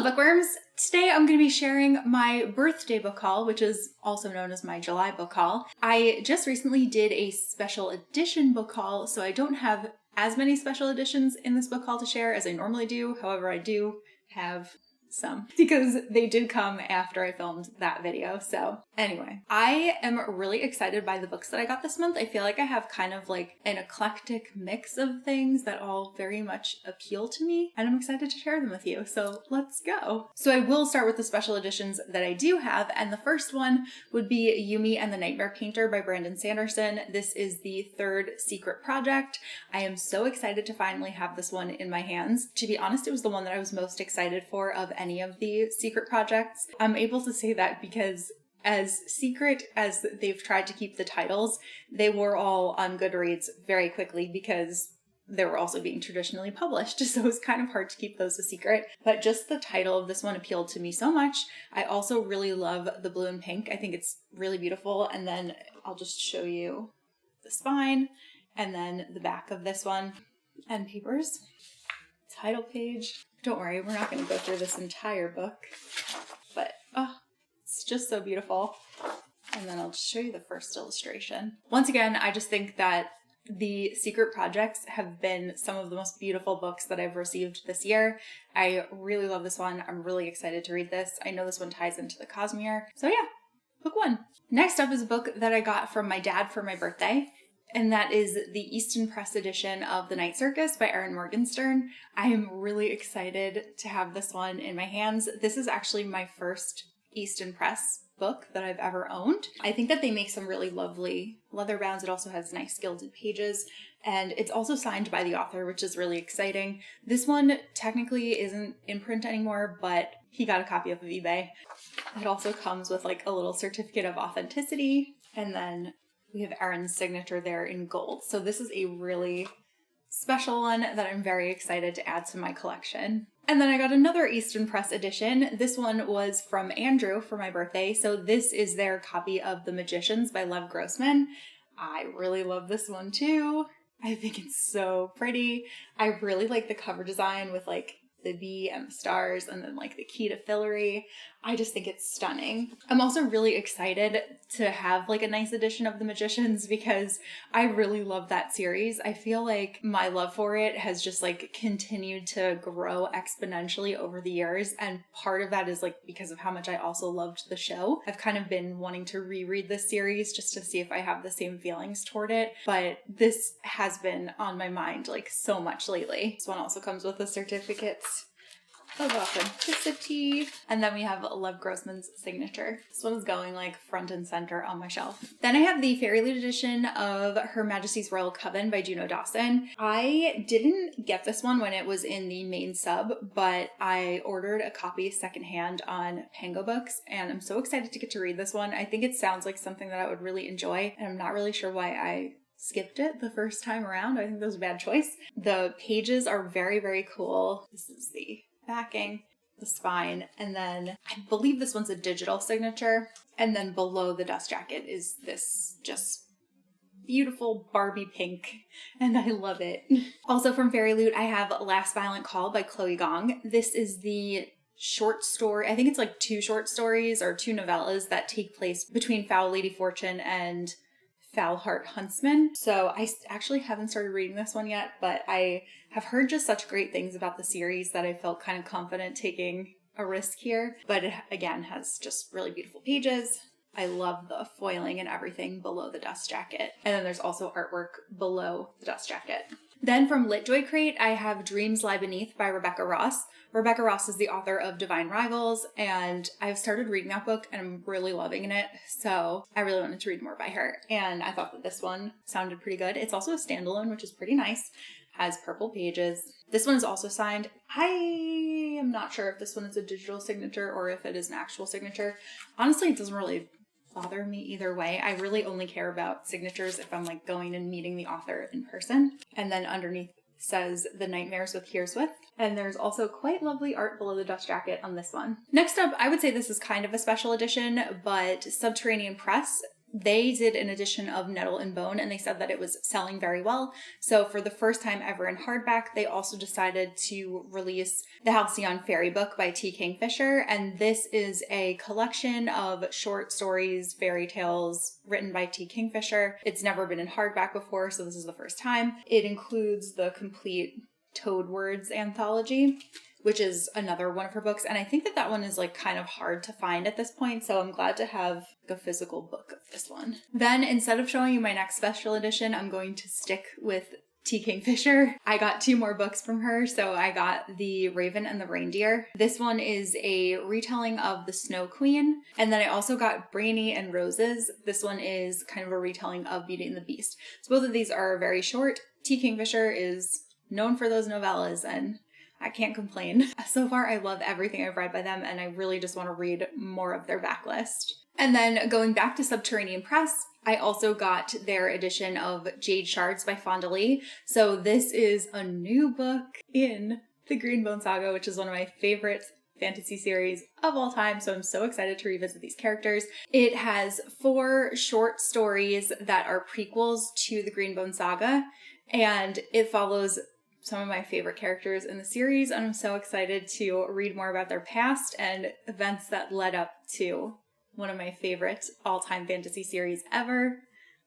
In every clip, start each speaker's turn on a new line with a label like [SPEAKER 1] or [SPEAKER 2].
[SPEAKER 1] Hello bookworms! Today I'm going to be sharing my birthday book haul, which is also known as my July book haul. I just recently did a special edition book haul, so I don't have as many special editions in this book haul to share as I normally do. However, I do have some because they did come after I filmed that video. So anyway, I am really excited by the books that I got this month. I feel like I have kind of like an eclectic mix of things that all very much appeal to me, and I'm excited to share them with you. So let's go. So I will start with the special editions that I do have, and the first one would be Yumi and the Nightmare Painter by Brandon Sanderson. This is the third secret project. I am so excited to finally have this one in my hands. To be honest, it was the one that I was most excited for of any of the secret projects. I'm able to say that because as secret as they've tried to keep the titles, they were all on Goodreads very quickly because they were also being traditionally published, so it's kind of hard to keep those a secret. But just the title of this one appealed to me so much. I also really love the blue and pink. I think it's really beautiful. And then I'll just show you the spine and then the back of this one. And papers. Title page. Don't worry, we're not going to go through this entire book, but oh, it's just so beautiful. And then I'll just show you the first illustration. Once again, I just think that the secret projects have been some of the most beautiful books that I've received this year. I really love this one. I'm really excited to read this. I know this one ties into the Cosmere. So yeah, book one. Next up is a book that I got from my dad for my birthday, and that is the Easton Press edition of The Night Circus by Erin Morgenstern. I am really excited to have this one in my hands. This is actually my first Easton Press book that I've ever owned. I think that they make some really lovely leather bounds. It also has nice gilded pages, and it's also signed by the author, which is really exciting. This one technically isn't in print anymore, but he got a copy off of eBay. It also comes with like a little certificate of authenticity, and then we have Erin's signature there in gold. So this is a really special one that I'm very excited to add to my collection. And then I got another Easton Press edition. This one was from Andrew for my birthday. So this is their copy of The Magicians by Lev Grossman. I really love this one too. I think it's so pretty. I really like the cover design with like the bee and the stars and then like the key to Fillory. I just think it's stunning. I'm also really excited to have like a nice edition of The Magicians because I really love that series. I feel like my love for it has just like continued to grow exponentially over the years, and part of that is like because of how much I also loved the show. I've kind of been wanting to reread this series just to see if I have the same feelings toward it, but this has been on my mind like so much lately. This one also comes with a certificate of authenticity. And then we have Lev Grossman's signature. This one's going like front and center on my shelf. Then I have the Fairyloot edition of Her Majesty's Royal Coven by Juno Dawson. I didn't get this one when it was in the main sub, but I ordered a copy secondhand on Pango Books, and I'm so excited to get to read this one. I think it sounds like something that I would really enjoy, and I'm not really sure why I skipped it the first time around. I think that was a bad choice. The pages are very, very cool. This is the backing, the spine, and then I believe this one's a digital signature. And then below the dust jacket is this just beautiful Barbie pink, and I love it. Also from Fairyloot, I have Last Violent Call by Chloe Gong. This is the short story. I think it's like two short stories or two novellas that take place between Foul Lady Fortune and Foul Heart Huntsman. So I actually haven't started reading this one yet, but I have heard just such great things about the series that I felt kind of confident taking a risk here. But it, again, has just really beautiful pages. I love the foiling and everything below the dust jacket. And then there's also artwork below the dust jacket. Then from Litjoy Crate, I have Dreams Lie Beneath by Rebecca Ross. Rebecca Ross is the author of Divine Rivals, and I've started reading that book and I'm really loving it. So I really wanted to read more by her, and I thought that this one sounded pretty good. It's also a standalone, which is pretty nice. Has purple pages. This one is also signed. I am not sure if this one is a digital signature or if it is an actual signature. Honestly, it doesn't really bother me either way. I really only care about signatures if I'm like going and meeting the author in person. And then underneath says The Nightmares with Here's With. And there's also quite lovely art below the dust jacket on this one. Next up, I would say this is kind of a special edition, but Subterranean Press They did an edition of Nettle and Bone, and they said that it was selling very well. So for the first time ever in hardback, they also decided to release the Halcyon Fairy Book by T. Kingfisher. And this is a collection of short stories, fairy tales written by T. Kingfisher. It's never been in hardback before, so this is the first time. It includes the complete Toad Words anthology, which is another one of her books. And I think that one is like kind of hard to find at this point. So I'm glad to have a physical book of this one. Then instead of showing you my next special edition, I'm going to stick with T. Kingfisher. I got 2 more books from her. So I got The Raven and the Reindeer. This one is a retelling of the Snow Queen. And then I also got Brainy and Roses. This one is kind of a retelling of Beauty and the Beast. So both of these are very short. T. Kingfisher is known for those novellas, and I can't complain. So far, I love everything I've read by them, and I really just want to read more of their backlist. And then going back to Subterranean Press, I also got their edition of Jade Shards by Fonda Lee. So this is a new book in the Greenbone Saga, which is one of my favorite fantasy series of all time. So I'm so excited to revisit these characters. It has 4 short stories that are prequels to the Greenbone Saga, and it follows some of my favorite characters in the series, and I'm so excited to read more about their past and events that led up to one of my favorite all-time fantasy series ever.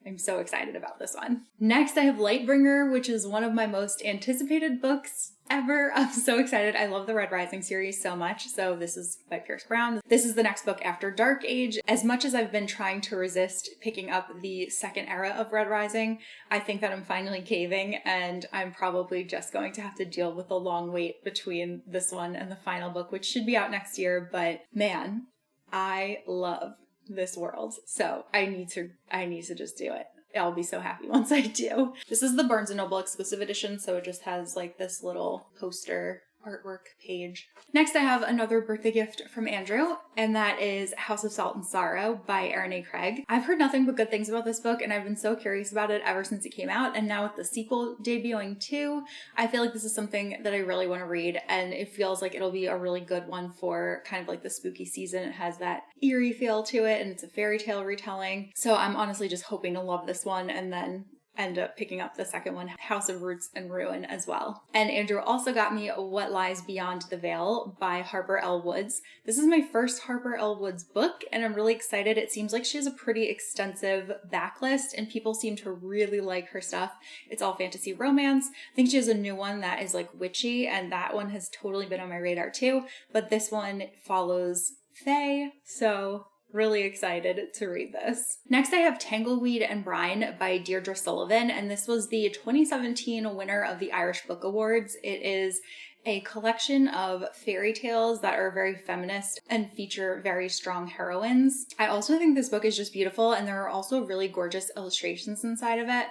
[SPEAKER 1] I'm so excited about this one. Next, I have Lightbringer, which is one of my most anticipated books ever. I'm so excited. I love the Red Rising series so much. So this is by Pierce Brown. This is the next book after Dark Age. As much as I've been trying to resist picking up the second era of Red Rising, I think that I'm finally caving, and I'm probably just going to have to deal with the long wait between this one and the final book, which should be out next year. But man, I love this world. So I need to just do it. I'll be so happy once I do. This is the Barnes & Noble exclusive edition, so it just has like this little poster artwork page. Next, I have another birthday gift from Andrew, and that is House of Salt and Sorrow by Erin A. Craig. I've heard nothing but good things about this book, and I've been so curious about it ever since it came out, and now with the sequel debuting too, I feel like this is something that I really want to read, and it feels like it'll be a really good one for kind of like the spooky season. It has that eerie feel to it, and it's a fairy tale retelling, so I'm honestly just hoping to love this one and then end up picking up the second one, House of Roots and Ruin, as well. And Andrew also got me What Lies Beyond the Veil by Harper L. Woods. This is my first Harper L. Woods book, and I'm really excited. It seems like she has a pretty extensive backlist, and people seem to really like her stuff. It's all fantasy romance. I think she has a new one that is like witchy, and that one has totally been on my radar too, but this one follows fae, so really excited to read this. Next, I have Tangleweed and Brian by Deirdre Sullivan, and this was the 2017 winner of the Irish Book Awards. It is a collection of fairy tales that are very feminist and feature very strong heroines. I also think this book is just beautiful, and there are also really gorgeous illustrations inside of it.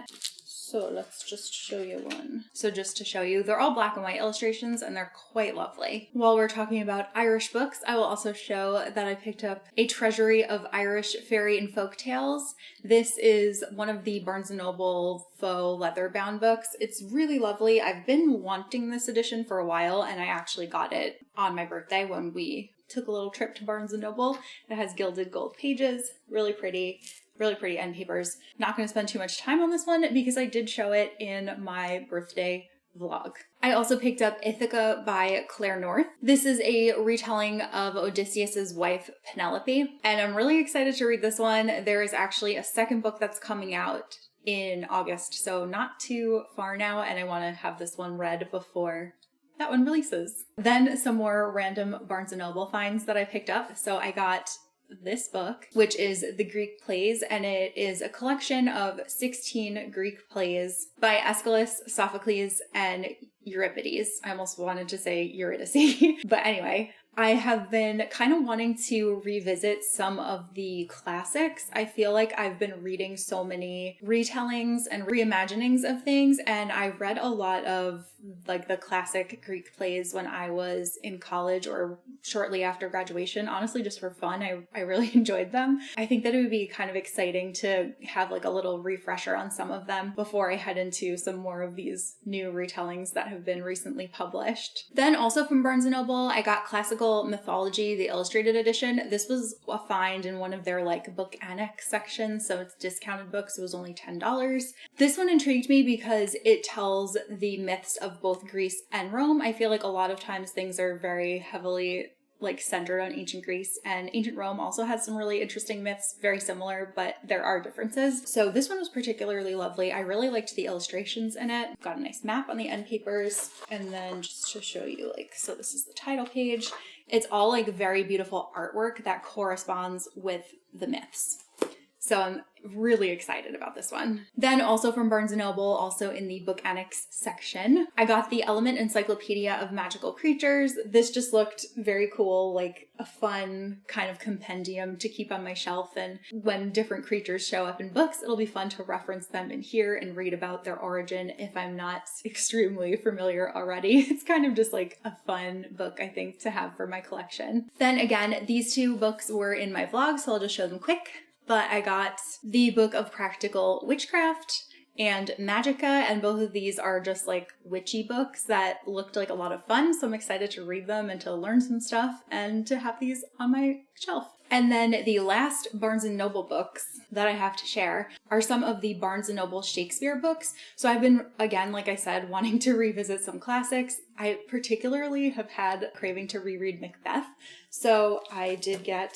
[SPEAKER 1] So let's just show you one. So just to show you, they're all black and white illustrations, and they're quite lovely. While we're talking about Irish books, I will also show that I picked up a treasury of Irish fairy and folk tales. This is one of the Barnes & Noble faux leather-bound books. It's really lovely. I've been wanting this edition for a while, and I actually got it on my birthday when we took a little trip to Barnes & Noble. It has gilded gold pages, really pretty end papers. Not going to spend too much time on this one because I did show it in my birthday vlog. I also picked up Ithaca by Claire North. This is a retelling of Odysseus's wife Penelope, and I'm really excited to read this one. There is actually a second book that's coming out in August, so not too far now, and I want to have this one read before that one releases. Then some more random Barnes & Noble finds that I picked up. So I got this book, which is The Greek Plays, and it is a collection of 16 Greek plays by Aeschylus, Sophocles, and Euripides. I almost wanted to say Eurydice, but anyway, I have been kind of wanting to revisit some of the classics. I feel like I've been reading so many retellings and reimaginings of things, and I read a lot of like the classic Greek plays when I was in college or shortly after graduation, honestly just for fun. I really enjoyed them. I think that it would be kind of exciting to have like a little refresher on some of them before I head into some more of these new retellings that have have been recently published. Then also from Barnes & Noble, I got Classical Mythology, the illustrated edition. This was a find in one of their like book annex sections, so it's discounted books. It was only $10. This one intrigued me because it tells the myths of both Greece and Rome. I feel like a lot of times things are very heavily like centered on ancient Greece, and ancient Rome also has some really interesting myths, very similar, but there are differences. So this one was particularly lovely. I really liked the illustrations in it. Got a nice map on the end papers, and then just to show you, like, so this is the title page. It's all like very beautiful artwork that corresponds with the myths. So I'm really excited about this one. Then also from Barnes & Noble, also in the book annex section, I got the Element Encyclopedia of Magical Creatures. This just looked very cool, like a fun kind of compendium to keep on my shelf. And when different creatures show up in books, it'll be fun to reference them in here and read about their origin if I'm not extremely familiar already. It's kind of just like a fun book, I think, to have for my collection. Then again, these two books were in my vlog, so I'll just show them quick. But I got the Book of Practical Witchcraft and Magicka, and both of these are just like witchy books that looked like a lot of fun, so I'm excited to read them and to learn some stuff and to have these on my shelf. And then the last Barnes & Noble books that I have to share are some of the Barnes & Noble Shakespeare books. So I've been, again, like I said, wanting to revisit some classics. I particularly have had a craving to reread Macbeth, so I did get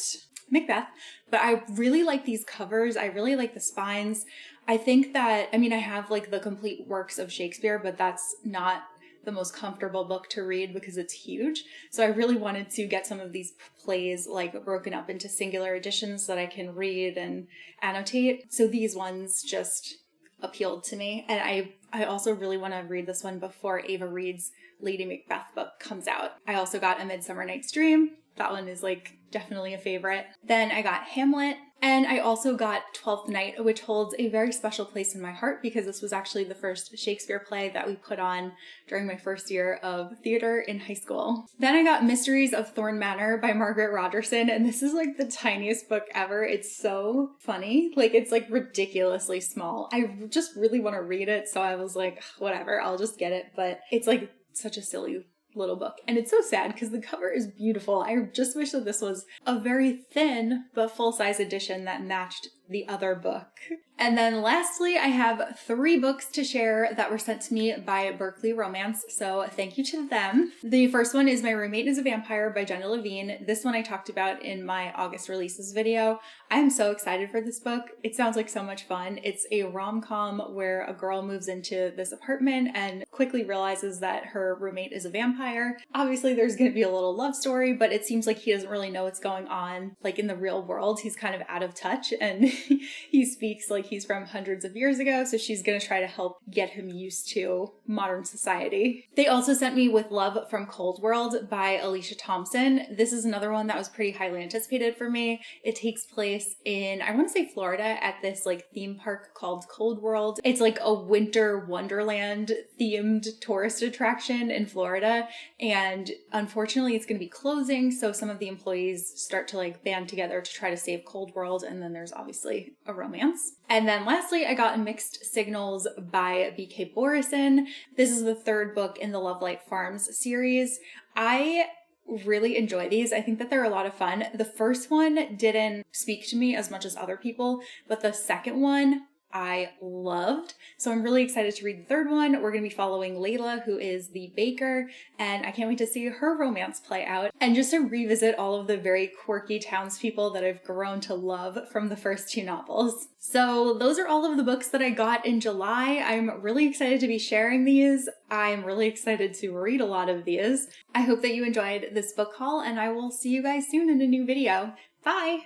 [SPEAKER 1] Macbeth, but I really like these covers. I really like the spines. I think that, I mean, I have like the complete works of Shakespeare, but that's not the most comfortable book to read because it's huge. So I really wanted to get some of these plays like broken up into singular editions that I can read and annotate. So these ones just appealed to me. And I also really want to read this one before Ava Reed's Lady Macbeth book comes out. I also got A Midsummer Night's Dream. That one is like definitely a favorite. Then I got Hamlet, and I also got Twelfth Night, which holds a very special place in my heart because this was actually the first Shakespeare play that we put on during my first year of theater in high school. Then I got Mysteries of Thorn Manor by Margaret Rogerson, and this is like the tiniest book ever. It's so funny. Like, it's like ridiculously small. I just really want to read it, so I was like, whatever, I'll just get it. But it's like such a silly little book, and it's so sad because the cover is beautiful. I just wish that this was a very thin but full-size edition that matched the other book. And then lastly, I have 3 books to share that were sent to me by Berkeley Romance, so thank you to them. The first one is My Roommate is a Vampire by Jenna Levine. This one I talked about in my August releases video. I am so excited for this book. It sounds like so much fun. It's a rom-com where a girl moves into this apartment and quickly realizes that her roommate is a vampire. Obviously, there's going to be a little love story, but it seems like he doesn't really know what's going on. Like in the real world, he's kind of out of touch, and he speaks like he's from hundreds of years ago, so she's gonna try to help get him used to modern society. They also sent me With Love from Cold World by Alicia Thompson. This is another one that was pretty highly anticipated for me. It takes place in, I want to say Florida, at this like theme park called Cold World. It's like a winter wonderland themed tourist attraction in Florida, and unfortunately it's going to be closing, so some of the employees start to like band together to try to save Cold World, and then there's obviously a romance. And then lastly, I got Mixed Signals by B.K. Borison. This is the 3rd book in the Lovelight Farms series. I really enjoy these. I think that they're a lot of fun. The first one didn't speak to me as much as other people, but the second one I loved. So I'm really excited to read the 3rd one. We're going to be following Layla, who is the baker, and I can't wait to see her romance play out and just to revisit all of the very quirky townspeople that I've grown to love from the first 2 novels. So those are all of the books that I got in July. I'm really excited to be sharing these. I'm really excited to read a lot of these. I hope that you enjoyed this book haul, and I will see you guys soon in a new video. Bye!